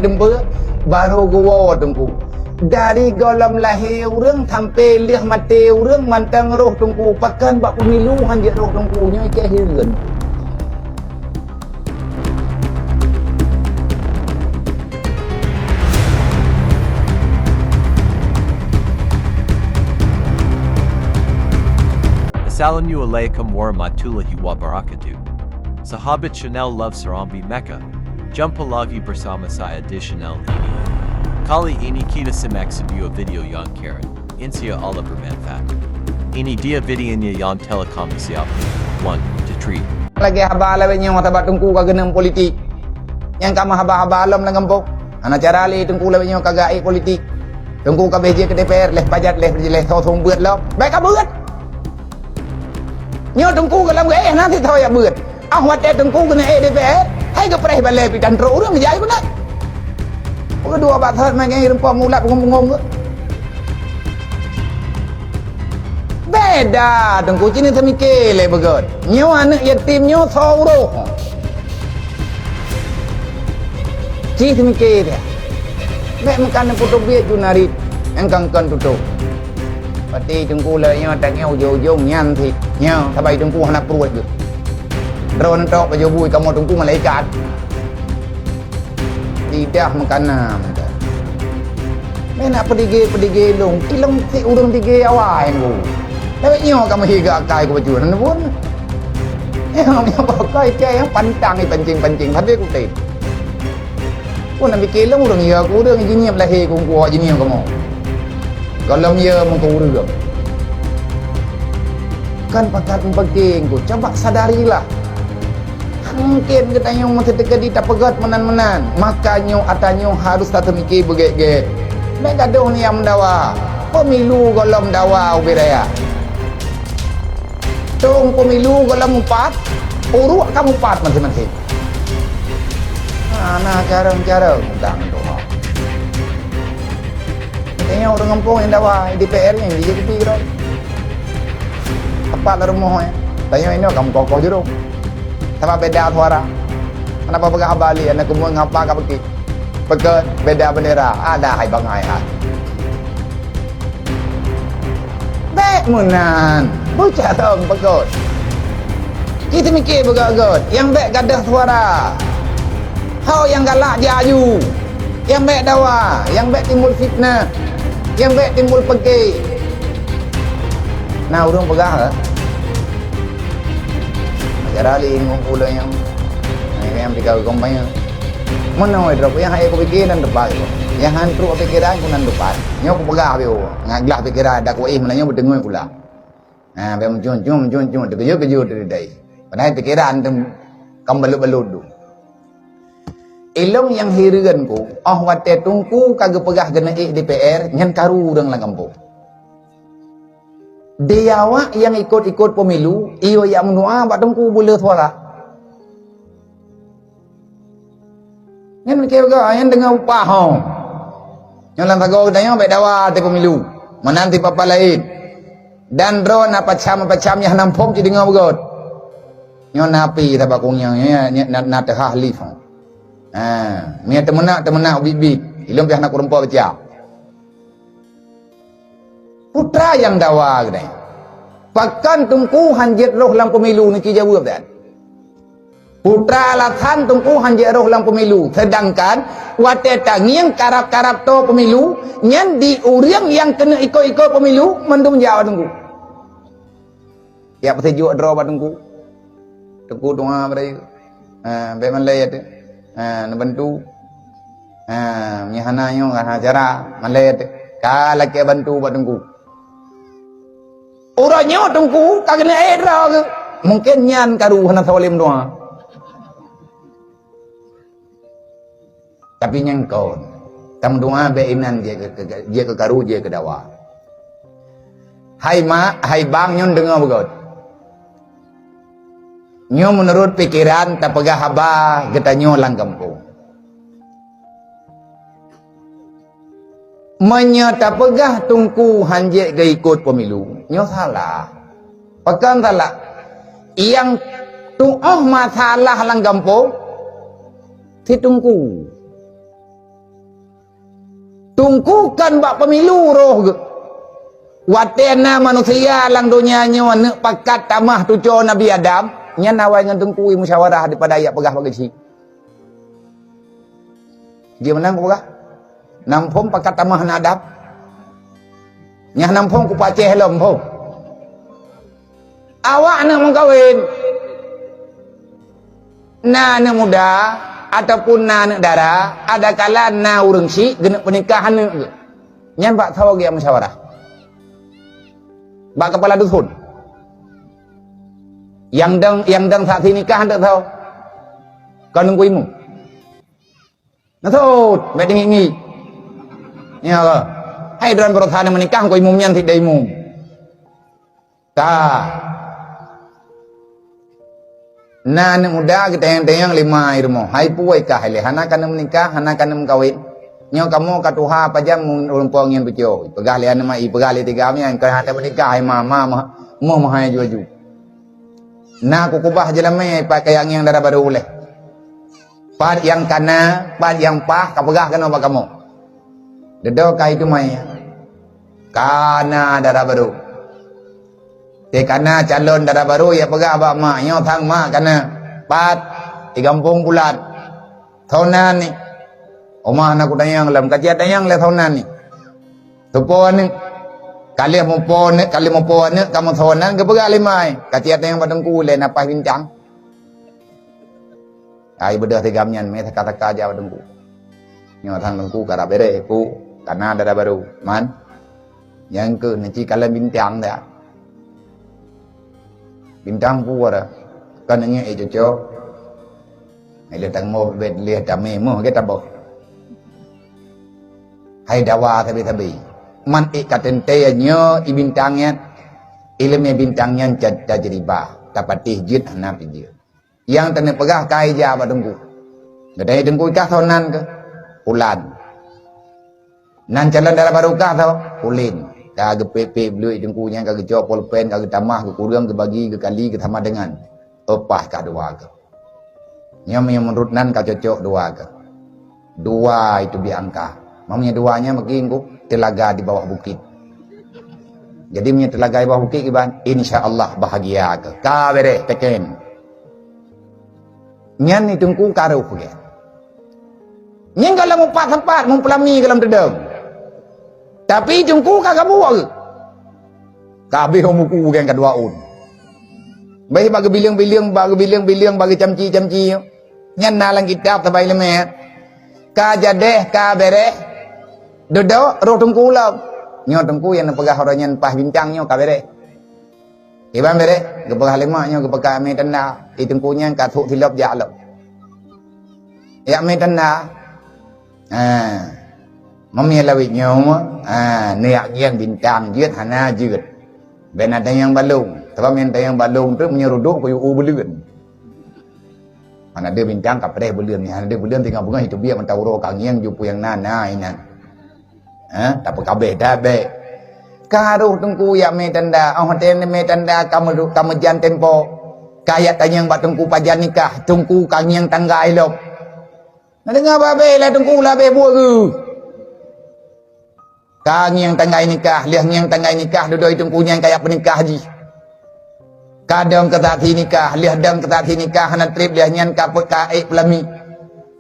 dempa baru gua tungku dari golam lahir urang sampai lih mati urang mantang roh tungku pakan bak pemilu hanjak roh tungkunya ke hiran. Assalamualaikum warahmatullahi wabarakatuh. Sahabat channel Love Serambi Mecca. Jumpa lagi bersama saya di channel ini. Kali ini kita simak sebuah video yang keren, insya Allah bermanfaat. Ini dia videonya yang telah kami siapkan. 1, 2, 3. Lagi haba lawanya yang tabat tungku kagenam politik. Yang kama haba-haba alam lang gampok. Ana cara li tungku lawanya kagak politik. Tungku ka BJ ke DPR leh pajat leh thong beut lo. Baik ka beut. Nyo tungku ka lam ge nanti tho ya beut. Ah wat tungku kena DPR. Hai ke preh balai pitan ro urang jai pun nak. Kedua batat mai ngai rempah mulat ngomong-ngomong. Beda tengku cini semikir le begot. Nyo anak yatim nyo sauro. Ci semikir dia. Mek makan putu biet tu nari engkang kan tutu. Pati tengku le nyo tak ngau jo nyan thi. Nyo sabai tengku hana pruat je. Drone tok baju bui kamu tengku malaikat. Tidak makanan. Nak pergi long. Ilong si urang tige awal aku. Tapi nyo kamu higa kai ku baju nan pun. Yang pakai yang pantang ni pancing habis ku teh. Ku nak fikir long urang ya ku urang jenis lahir ku jenis kamu. Kalau dia mengku urang. Kan pakat penting ku coba sadarilah. Mungkin katanya masih terjadi tak pegat menan-menan. Makanya atanyo harus tak termikir begek-gek. Mek gaduh ni yang mendawa. Pemilu kalau mendawa ubiraya. Tung pemilu kalau 4. Uruk kamu 4 masing-masing. Nah cara undang tu. Katanya orang kampung yang dawa DPR yang dia jadi kira. Apa lah rumah ya? Tanya ini kamu kokoh jurung. Sama beda suara. Kenapa pegang balik? Anak kumul ngapa kau pergi? Pegat beda bendera. Ada hai bangai ah. Baik munan. Bocah tong pegat. Kita mikir pegat. Yang baik gadah suara. Hau yang galak jaju. Yang baik dawa. Yang baik timbul fitnah. Yang baik timbul pergi. Nah, urang pegang ke? Cara li ngumpul yang tiga kompanya. Mana oi drop yang hai ko pikiran depan. Yang hantru pikiran ku nan depan. Nyo ku pegah bio. Ngaglah pikiran dak ko menanya berdengar pula. Nah, be muncun keju dari dai. Padahal pikiran tem kambalut-balut du. Ilong yang hirigan ku, wate tungku kagak pegah gena DPR nyan karu urang lang kampung. Dia yang ikut pemilu, iyo yang menua batungku boleh suara. Yang mikir ke, yang dengar upah hong. Yang lantago tanya baik dawa di pemilu, menanti papa lain. Dan drone apa cam yang nampom jadi dengar begot. Yang napi tabakung yang nak terhalif. Mia temenak bibit, ilmu pihak nak kurempa baca. Putra yang dawa gede. Pakan tungku hanjit roh lam pemilu ni jawab dah. Putra latan tungku hanjit roh lam pemilu. Sedangkan wate tangiang karap-karap to pemilu nyan di uriang yang kena ikut pemilu mendum jawab tungku. Ya pasti juga draw tungku. Tungku doa beri. Beman layat. Bantu. Nyahana yo cara malayat. Kala ke bantu tungku. Orangnya tungku kagak era ke mungkin nyan karu hana sawalim doa tapi nyangkau tam doa be inan dia ke karu dia ke dawa hai bang nyon dengar begot nyo menurut pikiran tak pegah haba kita nyo lang kampung menyata pegah tungku hanjek ke ikut pemilu nyo salah pekan salah yang tu'oh masalah lang kampung si tungku tungkukan bak pemilu roh ke watena manusia lang dunia nyo ne pakat tamah tujo Nabi Adam nya nawai ngan tungkui musyawarah daripada ayat pegah bagi si dia menang pegah nampom pakat tamah na Adam nya nampom ku paceh lom ho awak nak mengkawin na muda ataupun na dara ada kala na urang si gena pernikahan ne nyan bak tahu ge musyawarah bak kepala dusun yang dang saat nikah tak tahu kau nunggu imu nah tahu beda ngi ya ke hai dalam perasaan menikah kau imu nyan tidak imu na anak muda kita yang lima irmo hai puai kah le hana kana menikah hana kana mengkawin nyo kamu katuha pajam rumpong yang bejo pegah le ana mai pegah le tiga yang kau hata menikah hai mama mo mahai juju na ku kubah jelame pakai yang darah baru oleh pad yang kana pad yang pah kapegah kana apa kamu dedo kai itu mai kana darah baru karena calon darah baru ya pegah abak mak nyo thang mak kana pat di kampung bulat tahunan ni omah nak tayang lam kajian tayang le tahunan ni tupon ni kali mumpon ni kamu tahunan ke pegah limai kajian tayang badengku le napas bincang ai bedah tigamnya me taka-taka aja badengku nyo thang dengku kara bere ku karena darah baru man yang ke nanti kalian bincang dah bintang puara kan ngé cho hay le tang mo bet le tame mo ke tabo hay dawa tabi man ikatente nyo ibintangnya ilmu bintangnya tajriba tapatih jid anak dia yang tane pegah kai ja badengku gedai dengku kah thonan ke ulan nan jalan darah baru kah tho ulin kagak pepe blue dengkunya kagak jawab polpen kagak tamah ke kurang ke bagi ke kali ke sama dengan opah ka dua ke yang menurut nan ka cocok dua itu diangka mamanya duanya begingku telaga di bawah bukit jadi punya telaga di bawah bukit iban insyaallah bahagia ke kabere teken nyan ni tengku karuh ke nyen kalau mau tempat mempelami dalam dedeng tapi jengku kagak buat kabeh homuku yang kedua un bayi bagi bilang bagi camci nyan nalang kitab tabai lemet ka jadeh ka bereh dodo roh tengku lau nyo tengku yang pegah orang pah bincang nyo ka bereh iban bereh ke pegah lima nyo ke pegah me tanda i tengkunya ka thuk thilop ja lo ya me tanda mami lawit nyoma niak yang bintang jut hana jut ben ada yang balung tapi men yang balung tu menyeruduk koyo ubeleun mana ada bintang ka preh beleun ni ada beleun tinggal bunga hidup dia mentawro ka ngiang jupu yang nana inan tak kabeh dah be karuh tengku ya me tanda ten me tanda kamu jan tempo kaya tanyang bat tengku pajan nikah tengku ka ngiang tangga elok na dengar babe lah tengku lah be buat ke kang yang tanggai nikah, lihat yang tanggai nikah, duduk itu punya kayak penikah haji. Kadang ketati nikah, lihat dang ketati nikah, hana trip lihat yang kaput kaik pelami.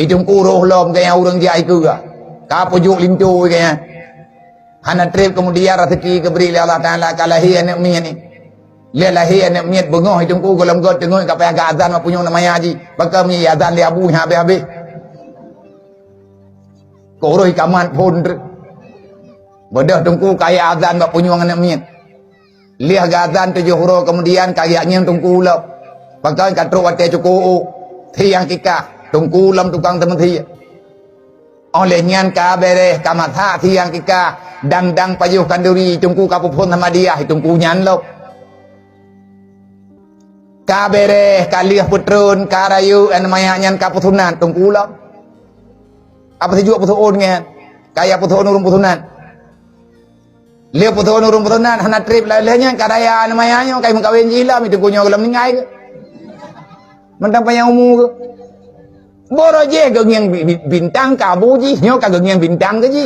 Itu kuruh lom kayak orang jai ke ga. Kapujuk lintu kayak. Hana trip kemudian rezeki keberi Allah Taala kalahi anak mian ni. Lihat lahi anak miat bengah itu ku golong god tengok kapai agak azan punya nama haji. Bakal mi azan li abu habis-habis. Kuruh ikaman pun bodoh tungku kaya azan bak punyuang anak miat. Lihat azan 7 huruf kemudian kayaknya tungku ulam. Pakai katruk wate cukup. Tiang kikah tungku ulam tukang temen thi. Oleh nyan ka bereh kamatha tiang kikah dang payuh kanduri tungku kapupun sama dia tungku nyan lo. Ka bereh kalih putrun karayu an maya nyan kaputunan tungku ulam. Apa tujuan putuun ngan? Kaya putuun urung putunan. Lihat putuan urung putunan hana trip lelehnya karaya namayanya kayak mengkawin jilam itu kunyo gelam ningai ke mentang payang umu ke boro je geng yang bintang kabu ji nyo kageng yang bintang ke ji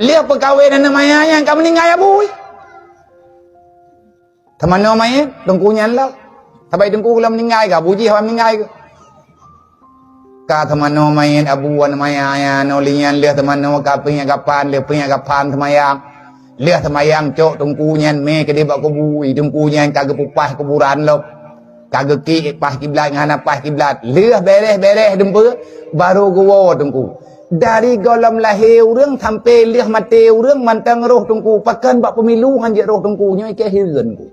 Lihat perkahwinan namanya yang kamu meninggal abu. Teman namanya tungkunya lah. Tapi tungku kalau meninggal ke abu ji hawa meninggal ke. Ka teman namanya abu namanya ya nolian lihat teman nama kapinya kapan lihat punya kapan temayang. Lihat temayang cok tungkunya me ke dia bak kubu tungkunya kagak pupah kuburan lo. Kagak ki pas kiblat ngana pas kiblat. Lihat beres dempa baru gua tungku. Dari golom lahir รื่องทำเปเลือกมาเตวเรื่องมันตั้งโรคตรงกูประกันบักพมิลูหันเยโรคตรงกูยังไม่แก้เหือนกู